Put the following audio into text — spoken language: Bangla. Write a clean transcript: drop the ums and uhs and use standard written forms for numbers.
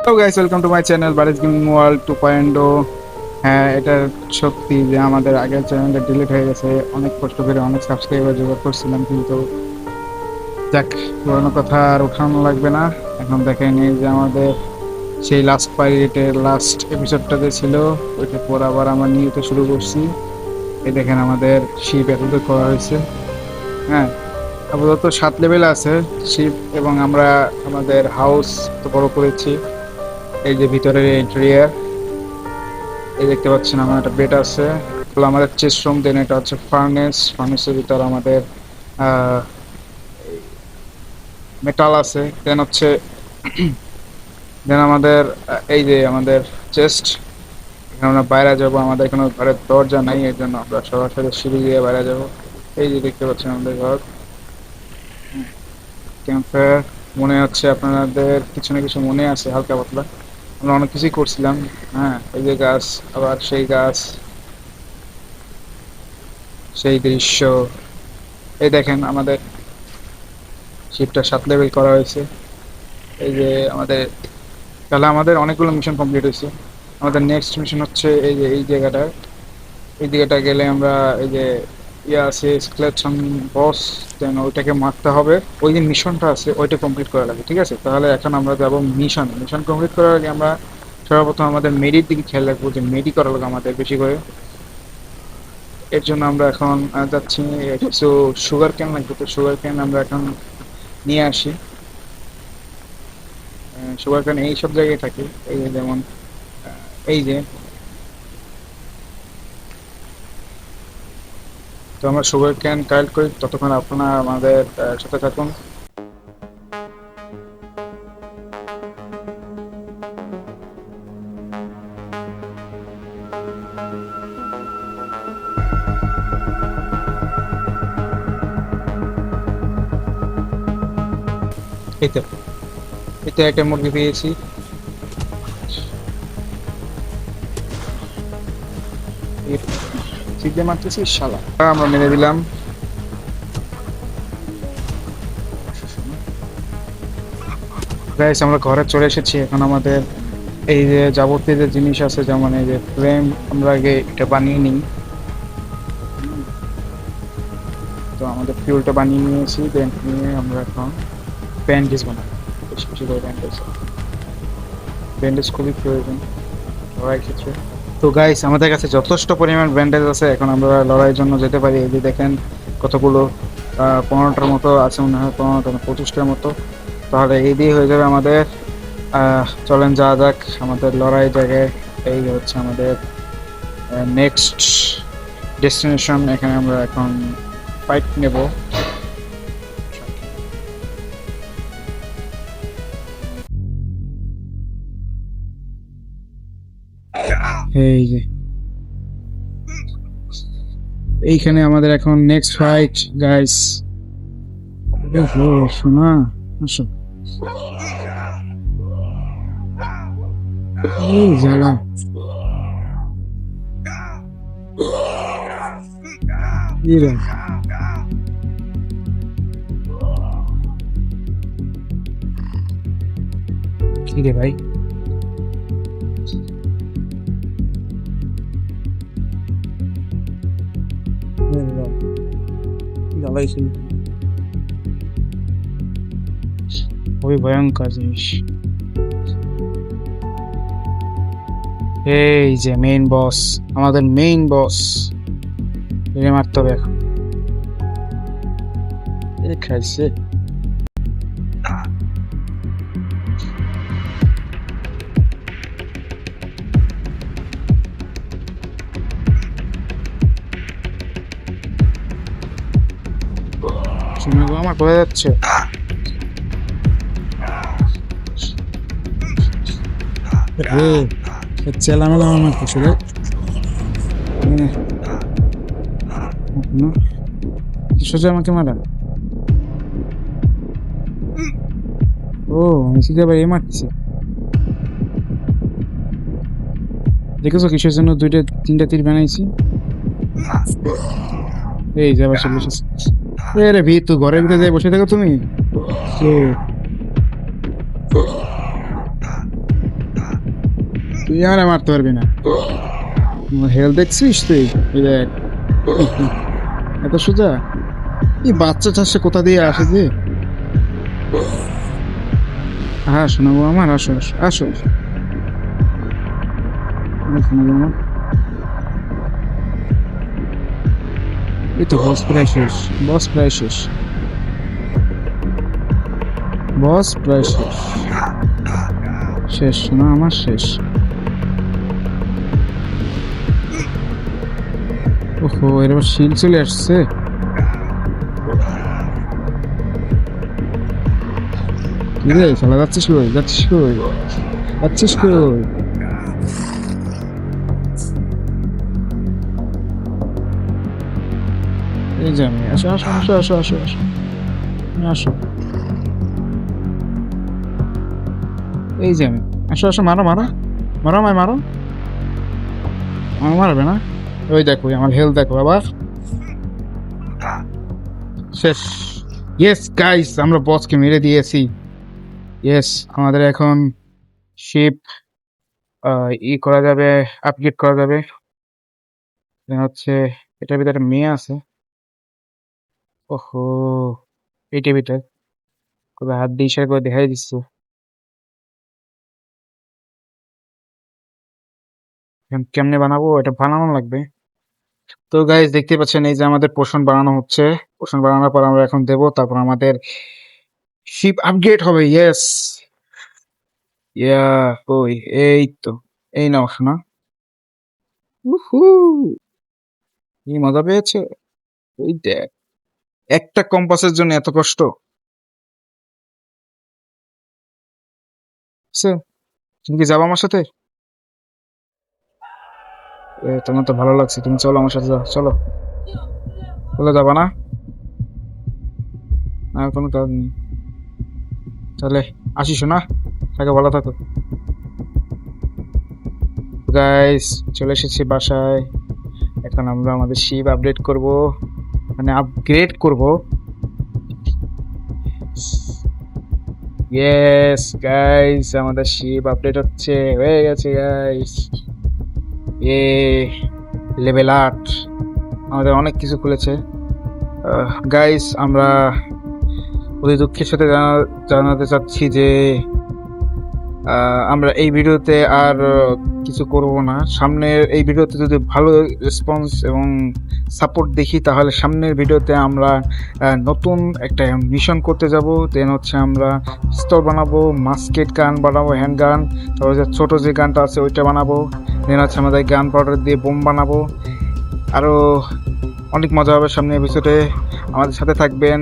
Hello guys, welcome to my channel Baris gaming world 2.0। হ্যাঁ, এটা সত্যি যে আমাদের আগের চ্যানেলটা ডিলিট হয়ে গেছে। অনেক কষ্ট করে অনেক সাবস্ক্রাইবার জোগাড় করছিলাম, কিন্তু যাক, পুরোনো কথা আর ওঠানো লাগবে না। এখন দেখেন এই যে আমাদের সেই লাস্ট পাইরেটের লাস্ট এপিসোডটা যে ছিল, ওইটার পর আবার আমরা নিয়তে শুরু করছি। এই দেখেন আমাদের শিপ এতদূর করা হয়েছে। হ্যাঁ, আপাতত 7 লেভেল আছে শিপ, এবং আমরা আমাদের হাউস তো বড় করেছি। এই যে ভিতরের ইন্টেরিয়ার, এই দেখতে পাচ্ছেন আমার একটা বেড আছে। এগুলো আমাদের চেস্ট রুম। দেন এটা হচ্ছে ফার্নেসের ভিতর আমাদের মেটাল আছে। দেন হচ্ছে দেন আমাদের এই যে আমাদের চেস্ট। এখানে আমরা বাইরে যাবো, আমাদের কোনো ঘরের দরজা নাই, এর জন্য আমরা সরাসরি সিঁড়ি দিয়ে বাইরে যাবো। এই যে দেখতে পাচ্ছেন আমাদের ঘর। ক্যাম্পফায়ার, মনে হচ্ছে আপনাদের কিছু না কিছু মনে আছে হালকা পাতলা। আমরা অনেক কিছুই করছিলাম। হ্যাঁ, এই যে গাছ, আবার সেই গাছ, সেই দৃশ্য। এই দেখেন আমাদের শিপটা 7 লেভেল করা হয়েছে। এই যে আমাদের, তাহলে আমাদের অনেকগুলো মিশন কমপ্লিট হয়েছে। আমাদের নেক্সট মিশন হচ্ছে এই যে এই জায়গাটা, এই জায়গাটা গেলে আমরা এই যে ইয়ে আছে স্কেলেটন বস, দেন ওইটাকে মারতে হবে। ওই যে মিশনটা আছে ওইটা কমপ্লিট করা লাগে, ঠিক আছে? তাহলে এখন আমরা যাবো মিশন কমপ্লিট করার আগে আমরা সর্বপ্রথম আমাদের মেডির দিকে খেয়াল রাখবো, যে মেডি করা লাগে আমাদের বেশি করে। এর জন্য আমরা এখন যাচ্ছি, কিছু সুগার ক্যান লাগবে, তো সুগার ক্যান আমরা এখন নিয়ে আসি। সুগার ক্যান এই সব জায়গায় থাকে, এই যে যেমন এই যে, তো আমরা সুগার ক্যান কালেক্ট করি, ততক্ষণ আপনারা আমাদের সাথে থাকুন। এই তো, এই তো একটা মুরগি পেয়েছি। সিদ্ধে মারতেছি শালা, আমরা মেরে দিলাম। গাইস, আমরা ঘরে চলে এসেছি। এখন আমাদের এই যে যাবতীয় যে জিনিস আছে, যেমন এই যে ফ্রেম, আমরা আগে এটা বানিয়ে নিই। তো আমাদের ফিউলটা বানিয়ে নিয়েছি, দেন নিয়ে আমরা এখন ব্যান্ডেজ বানাবো। বেশি বেশি করে ব্যান্ডেজ, ব্যান্ডেজ খুবই প্রয়োজন লড়াইয়ের ক্ষেত্রে। তো গাইস, আমাদের কাছে যথেষ্ট পরিমাণ ব্যান্ডেজ আছে, এখন আমরা লড়াইয়ের জন্য যেতে পারি। এই যে দেখেন কতগুলো, 15টার মতো আছে মনে হয়, 15টা না 25টার মতো। তাহলে এই দিয়ে হয়ে যাবে আমাদের। চলেন যাওয়া যাক আমাদের লড়াই জায়গায়। এই হচ্ছে আমাদের নেক্সট ডেস্টিনেশন। এখানে আমরা এখন ফাইট নেব। এই যে এইখানে আমাদের এখন নেক্সট ফাইট গাইস। শোনা, আসো। এই জ্বালা, কি রে? কি রে ভাই? জ্বালাইছি, খুবই ভয়ঙ্কর জিনিস। এই যে মেইন বস, আমাদের মেইন বস, একে মারতে হবে এখন। খাইছে। শুনে গো, আমার বোঝা যাচ্ছে। চেলানো আমার মারতেছে রে। সোজা আমাকে মারা। ও, আমি সিধা ভাই মারছি। দেখেছো কিসের জন্য 2টা 3টা তীর বানাইছি? এই যে আবার চলে এসেছে। রে ভি, তুই ঘরের ভিতরে যাই বসে থাকো তুমি। তুই আর মারতে পারবি না। হেল দেখছিস তুই? এই দেখ, এত সোজা। এই বাচ্চা চাষে কোথা দিয়ে আসে যে? হ্যাঁ শোনাবো আমার, আসো আসো আসো। শোনাবো আমার। এই তো বস প্রায় শেষ, বস প্রায় শেষ, বস প্রায় শেষ। শেষ শোনা আমার, শেষ। ওহো, এর আবার শিল চলে আসছে। কি রে খেলা, যাচ্ছিস কই, যাচ্ছিস কই, যাচ্ছিস কই? এই যে আমি, আসো আসো আসো আসো আসো আসো আসো। এই যে আমি, আসো আসো, মারো মারো মারো, আমায় মারো। আমার মারবে না? ওই দেখো আমার হেলথ দেখো আবার। শেষ। ইয়েস গাইস, আমরা বসকে মেরে দিয়েছি। ইয়েস, আমাদের এখন শিপ করা যাবে, আপগ্রেড করা যাবে। হচ্ছে এটার ভিতরে মেয়ে আছে। ওহো, এইটার ভিতরে কবে হাত দিয়ে ইশারা করে দেখাই দিচ্ছে। এখন কেমনে বানাবো, এটা বানানো লাগবে। তো গাইস দেখতে পাচ্ছেন, এই যে আমাদের পোষণ বানানো হচ্ছে। পোষণ বানানোর পর আমরা এখন দেবো, তারপর আমাদের শিপ আপগ্রেড হবে। ইয়েস, ইয়া, ওই এই তো, এই নাও শোনা। উহু, কি মজা পেয়েছে। এই দেখ, একটা কম্পাসের জন্য এত কষ্ট। সে, তুমি কি যাবো আমার সাথে? তোমার তো ভালো লাগছে, তুমি চলো আমার সাথে, যাও চলো। বলে যাবা না? আর কোনো কাজ নেই। তাহলে আসিস না, থাকে ভালো থাকো। গাইস চলে এসেছি বাসায়। এখন আমরা আমাদের শিপ আপডেট করব, মানে আপগ্রেড করব। ইয়েস গাইস, আমাদের শিপ আপডেট হচ্ছে, হয়ে গেছে গাইস। এ লেভেল 8, আমাদের অনেক কিছু খুলেছে। গাইস আমরা অতি দুঃখের সাথে জানাতে চাচ্ছি যে আমরা এই ভিডিওতে আর কিছু করব না। সামনের এই ভিডিওতে যদি ভালো রেসপন্স এবং সাপোর্ট দেখি, তাহলে সামনের ভিডিওতে আমরা নতুন একটা মিশন করতে যাব। দেন হচ্ছে আমরা পিস্তল বানাবো, মাস্কেট গান বানাবো, হ্যান্ড গান, তারপর যে ছোটো যে গানটা আছে ওইটা বানাবো। দেন হচ্ছে আমাদের গান পাউডার দিয়ে বোম বানাবো। আরও অনেক মজা হবে সামনের এপিসোডে, আমাদের সাথে থাকবেন।